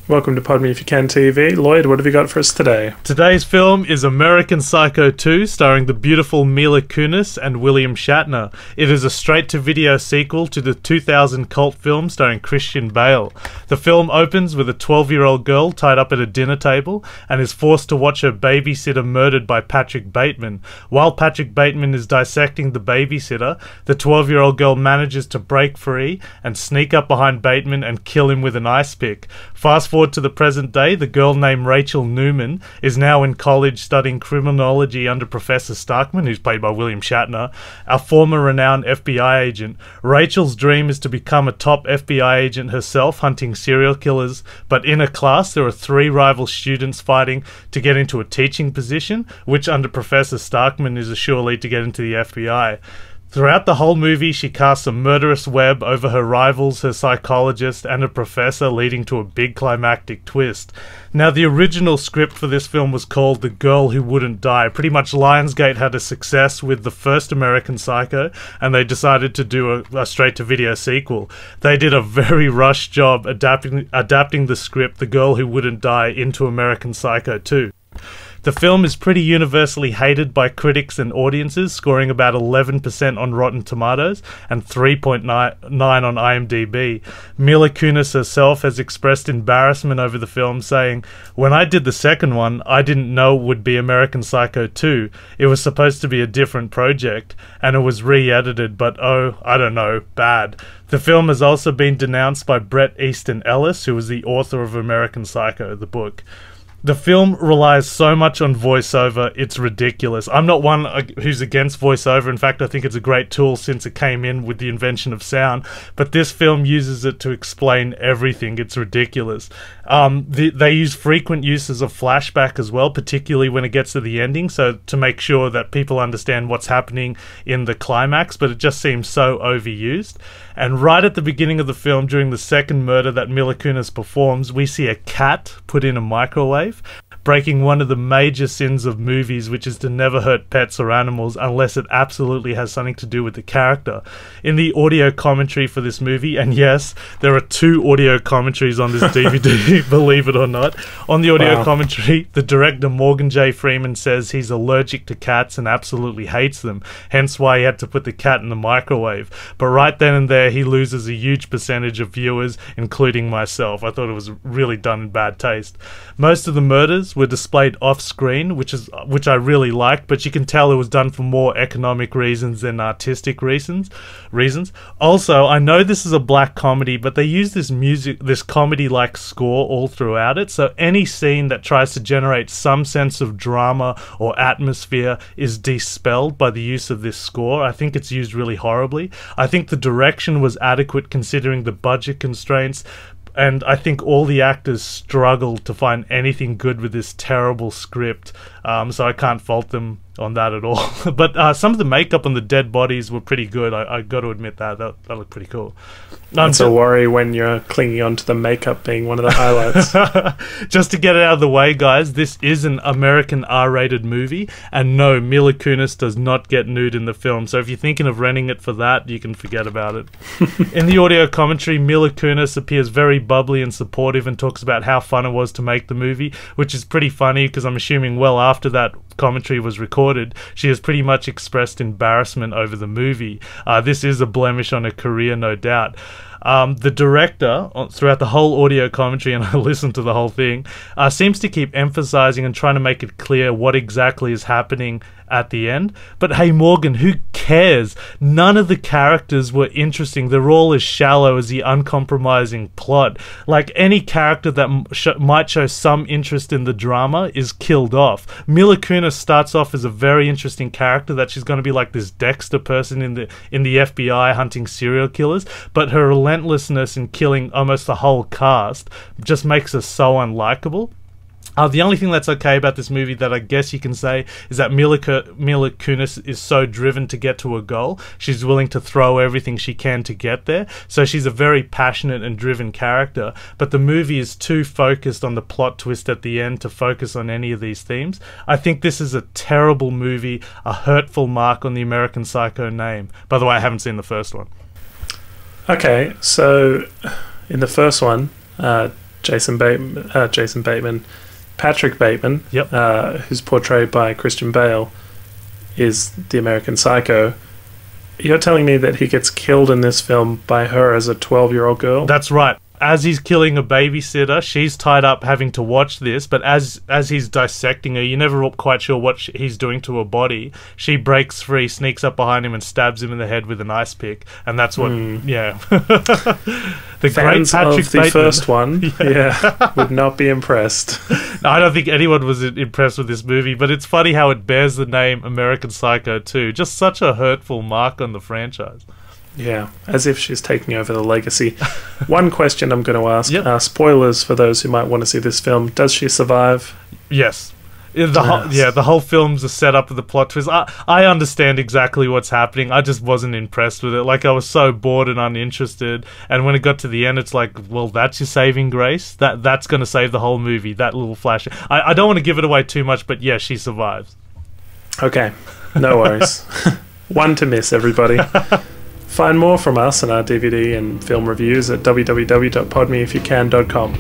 Welcome to Pod Me If You Can TV. Lloyd, what have you got for us today? Today's film is American Psycho 2, starring the beautiful Mila Kunis and William Shatner. It is a straight-to-video sequel to the 2000 cult film starring Christian Bale. The film opens with a 12-year-old girl tied up at a dinner table and is forced to watch her babysitter murdered by Patrick Bateman. While Patrick Bateman is dissecting the babysitter, the 12-year-old girl manages to break free and sneak up behind Bateman and kill him with an ice pick. Fast forward to the present day, the girl named Rachel Newman is now in college studying criminology under Professor Starkman, who's played by William Shatner, a former renowned FBI agent. Rachel's dream is to become a top FBI agent herself, hunting serial killers, but in a class there are 3 rival students fighting to get into a teaching position, which under Professor Starkman is a sure lead to get into the FBI. Throughout the whole movie, she casts a murderous web over her rivals, her psychologist, and a professor, leading to a big climactic twist. Now, the original script for this film was called The Girl Who Wouldn't Die. Pretty much Lionsgate had a success with the first American Psycho, and they decided to do a straight-to-video sequel. They did a very rushed job adapting the script, The Girl Who Wouldn't Die, into American Psycho 2. The film is pretty universally hated by critics and audiences, scoring about 11% on Rotten Tomatoes and 3.9 on IMDb. Mila Kunis herself has expressed embarrassment over the film, saying, "When I did the second one, I didn't know it would be American Psycho 2. It was supposed to be a different project, and it was re-edited, but oh, I don't know, bad." The film has also been denounced by Bret Easton Ellis, who was the author of American Psycho, the book. The film relies so much on voiceover, it's ridiculous. I'm not one who's against voiceover. In fact, I think it's a great tool since it came in with the invention of sound. But this film uses it to explain everything. It's ridiculous. They use frequent uses of flashback as well, particularly when it gets to the ending, so to make sure that people understand what's happening in the climax, but it just seems so overused. And right at the beginning of the film, during the second murder that Mila Kunis performs, we see a cat put in a microwave, breaking one of the major sins of movies, which is to never hurt pets or animals unless it absolutely has something to do with the character. In the audio commentary for this movie, and yes, there are 2 audio commentaries on this DVD, believe it or not. On the audio commentary, the director Morgan J. Freeman says he's allergic to cats and absolutely hates them, hence why he had to put the cat in the microwave. But right then and there, he loses a huge percentage of viewers, including myself. I thought it was really done in bad taste. Most of the murders were displayed off screen, which I really liked, but you can tell it was done for more economic reasons than artistic reasons. Also, I know this is a black comedy, but they use this comedy-like score all throughout it, so any scene that tries to generate some sense of drama or atmosphere is dispelled by the use of this score. I think it's used really horribly. I think the direction was adequate considering the budget constraints, and I think all the actors struggled to find anything good with this terrible script, so I can't fault them on that at all. But some of the makeup on the dead bodies were pretty good. I got to admit that looked pretty cool. That's a worry when you're clinging on to the makeup being one of the highlights. Just to get it out of the way, guys, this is an American R-rated movie, and no, Mila Kunis does not get nude in the film, so if you're thinking of renting it for that, you can forget about it. In the audio commentary, Mila Kunis appears very bubbly and supportive and talks about how fun it was to make the movie, which is pretty funny because I'm assuming well after that commentary was recorded, she has pretty much expressed embarrassment over the movie. This is a blemish on her career, no doubt. The director, throughout the whole audio commentary, and I listened to the whole thing, seems to keep emphasizing and trying to make it clear what exactly is happening at the end. But hey, Morgan, who cares? None of the characters were interesting. They're all as shallow as the uncompromising plot. Like, any character that might show some interest in the drama is killed off. Mila Kunis starts off as a very interesting character, that she's going to be like this Dexter person in the FBI hunting serial killers, but her relentlessness in killing almost the whole cast just makes her so unlikable. The only thing that's okay about this movie that I guess you can say is that Mila Kunis is so driven to get to a goal. She's willing to throw everything she can to get there. So she's a very passionate and driven character. But the movie is too focused on the plot twist at the end to focus on any of these themes. I think this is a terrible movie, a hurtful mark on the American Psycho name. By the way, I haven't seen the first one. Okay, so in the first one, Patrick Bateman, Yep. who's portrayed by Christian Bale, is the American Psycho. You're telling me that he gets killed in this film by her as a 12-year-old girl? That's right. As he's killing a babysitter, she's tied up having to watch this, but as he's dissecting her, you're never quite sure what he's doing to her body. She breaks free, sneaks up behind him and stabs him in the head with an ice pick, and that's what, yeah. The Fans great Patrick of the Bateman. first one, would not be impressed. I don't think anyone was impressed with this movie, but it's funny how it bears the name American Psycho 2. Just such a hurtful mark on the franchise. Yeah, as if she's taking over the legacy. One question I'm going to ask, Yep. Spoilers for those who might want to see this film. Does she survive? Yes. The whole film's a setup of the plot twist. I understand exactly what's happening. I just wasn't impressed with it. Like, I was so bored and uninterested. And when it got to the end, it's like, well, that's your saving grace? That's going to save the whole movie, that little flash. I don't want to give it away too much, but yeah, she survives. Okay, no worries. One to miss, everybody. Find more from us and our DVD and film reviews at www.podmeifyoucan.com.